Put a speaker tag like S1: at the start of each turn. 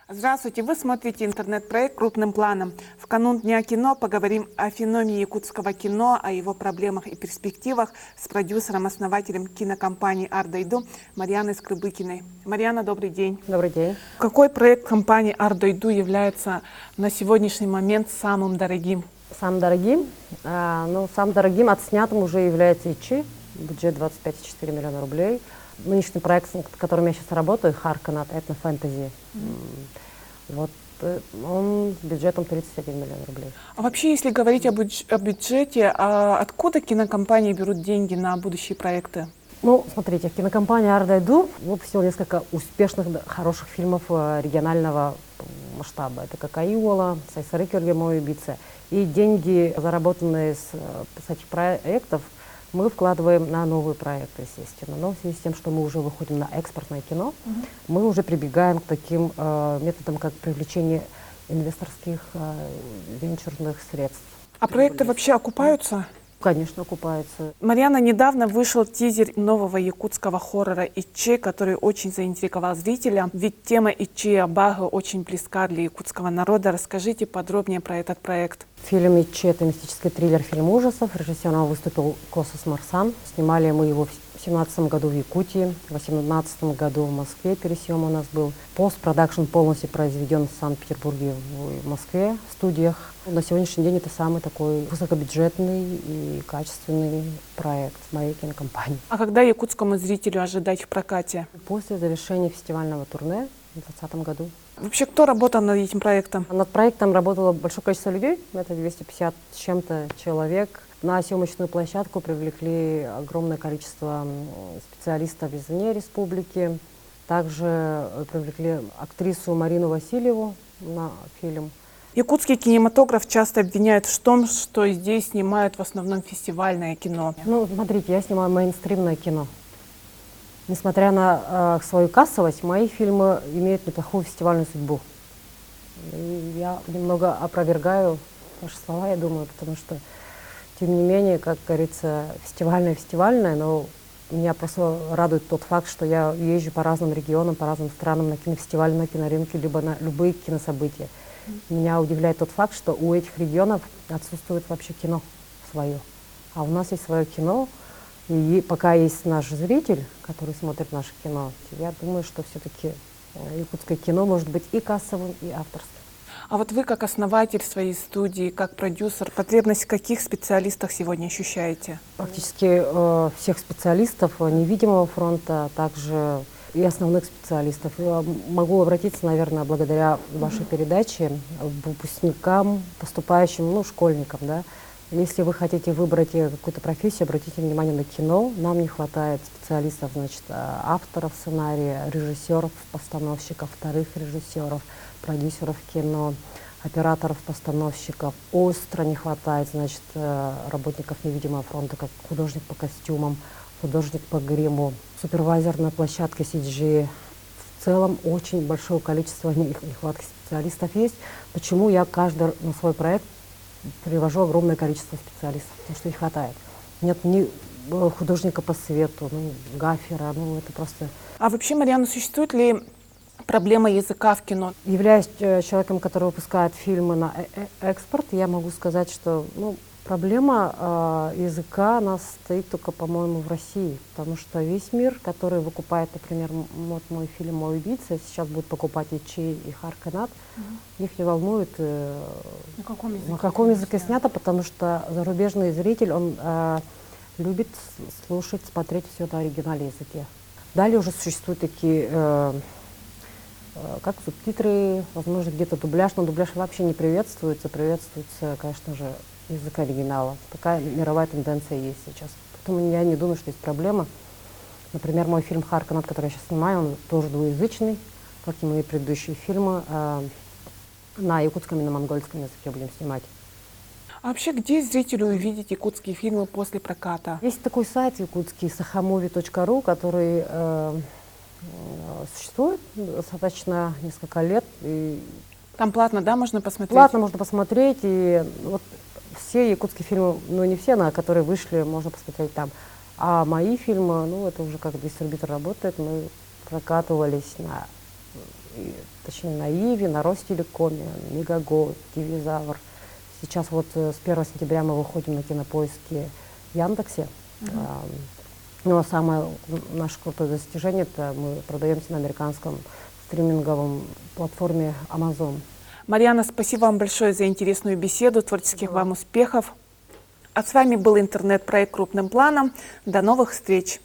S1: Здравствуйте! Вы смотрите интернет-проект «Крупным планом». В канун Дня кино поговорим о феномене якутского кино, о его проблемах и перспективах с продюсером-основателем кинокомпании «Ардойду» Марьяной Скрыбыкиной. Марьяна, добрый день.
S2: Добрый день.
S1: Какой проект компании «Ардойду» является на сегодняшний момент самым дорогим?
S2: Самым дорогим отснятым уже является ИЧИ, бюджет 25,4 миллиона рублей. Нынешний проект, над которым я сейчас работаю, «Харконат», этнофэнтези, вот он с бюджетом 31 миллион рублей.
S1: А вообще, если говорить о бюджете, откуда кинокомпании берут деньги на будущие проекты?
S2: Ну, смотрите, в кинокомпании «Ардойду» выпустила несколько успешных, хороших фильмов регионального масштаба. Это как «Айуола», «Сайсары Кёргемой убийца». И деньги, заработанные с этих проектов, мы вкладываем на новые проекты, естественно. Но в связи с тем, что мы уже выходим на экспортное кино, мы уже прибегаем к таким методам, как привлечение инвесторских венчурных средств.
S1: А проекты вообще окупаются?
S2: Конечно, окупаются.
S1: Марьяна, недавно вышел тизер нового якутского хоррора «Ичи», который очень заинтриговал зрителя. Ведь тема Ичи Абага очень близка для якутского народа. Расскажите подробнее про этот проект.
S2: Фильм «Ичи» — это мистический триллер, фильм ужасов. Режиссером выступил Косас Марсан. Снимали мы его в 2017 году в Якутии, в 2018 году в Москве пересъем у нас был. Постпродакшн полностью произведен в Санкт-Петербурге, в Москве, в студиях. На сегодняшний день это самый такой высокобюджетный и качественный проект моей кинокомпании.
S1: А когда якутскому зрителю ожидать в прокате?
S2: После завершения фестивального турне в 2020 году.
S1: Вообще, кто работал над этим проектом?
S2: Над проектом работало большое количество людей, это 250 с чем-то человек. На съемочную площадку привлекли огромное количество специалистов извне республики. Также привлекли актрису Марину Васильеву на фильм.
S1: Якутский кинематограф часто обвиняют в том, что здесь снимают в основном фестивальное кино.
S2: Ну, смотрите, я снимаю мейнстримное кино. Несмотря на свою кассовость, мои фильмы имеют неплохую фестивальную судьбу. И я немного опровергаю ваши слова, я думаю, потому что, тем не менее, как говорится, фестивальное, но меня просто радует тот факт, что я езжу по разным регионам, по разным странам на кинофестивали, на кинорынки, либо на любые кинособытия. Меня удивляет тот факт, что у этих регионов отсутствует вообще кино свое. А у нас есть свое кино, и пока есть наш зритель, который смотрит наше кино, я думаю, что все-таки якутское кино может быть и кассовым, и авторским.
S1: А вот вы, как основатель своей студии, как продюсер, потребность в каких специалистах сегодня ощущаете?
S2: Практически всех специалистов невидимого фронта, а также и основных специалистов. Я могу обратиться, наверное, благодаря вашей передаче к выпускникам, поступающим, школьникам, да. Если вы хотите выбрать какую-то профессию, обратите внимание на кино. Нам не хватает специалистов, значит, авторов сценария, режиссеров, постановщиков, вторых режиссеров, продюсеров кино, операторов, постановщиков. Остро не хватает, значит, работников невидимого фронта, как художник по костюмам, художник по гриму, супервайзер на площадке CG. В целом очень большое количество нехватки специалистов есть. Почему я каждый на свой проект привожу огромное количество специалистов, потому что не хватает. Нет ни художника по свету, гафера, это просто...
S1: А вообще, Марьяна, существует ли проблема языка в кино?
S2: Являясь человеком, который выпускает фильмы на экспорт, я могу сказать, что проблема языка, она стоит только, по-моему, в России, потому что весь мир, который выкупает, например, вот мой фильм «Мой убийца», сейчас будет покупать ИЧИ и «Харконат», их не волнует, на каком языке снято, потому что зарубежный зритель, он любит слушать, смотреть все на оригинальном языке. Далее уже существуют такие, как субтитры, возможно, где-то дубляж, но дубляж вообще не приветствуется, конечно же, язык оригинала. Такая мировая тенденция есть сейчас. Поэтому я не думаю, что есть проблема. Например, мой фильм «Харконат», который я сейчас снимаю, он тоже двуязычный, как и мои предыдущие фильмы. На якутском и на монгольском языке будем снимать.
S1: А вообще, где зрителю увидеть якутские фильмы после проката?
S2: Есть такой сайт якутский, sahamovie.ru, который существует достаточно несколько лет. И
S1: Там платно, да, можно посмотреть?
S2: Платно можно посмотреть. И вот все якутские фильмы, не все, на которые вышли, можно посмотреть там. А мои фильмы, это уже как дистрибьютор работает, мы прокатывались точнее на Иви, на Ростелекоме, Мегаго, Тивизавр. Сейчас вот с 1 сентября мы выходим на Кинопоиске в Яндексе. Но самое наше крутое достижение — это мы продаемся на американском стриминговом платформе Amazon.
S1: Марьяна, спасибо вам большое за интересную беседу, творческих вам успехов. А с вами был интернет-проект «Крупным планом». До новых встреч!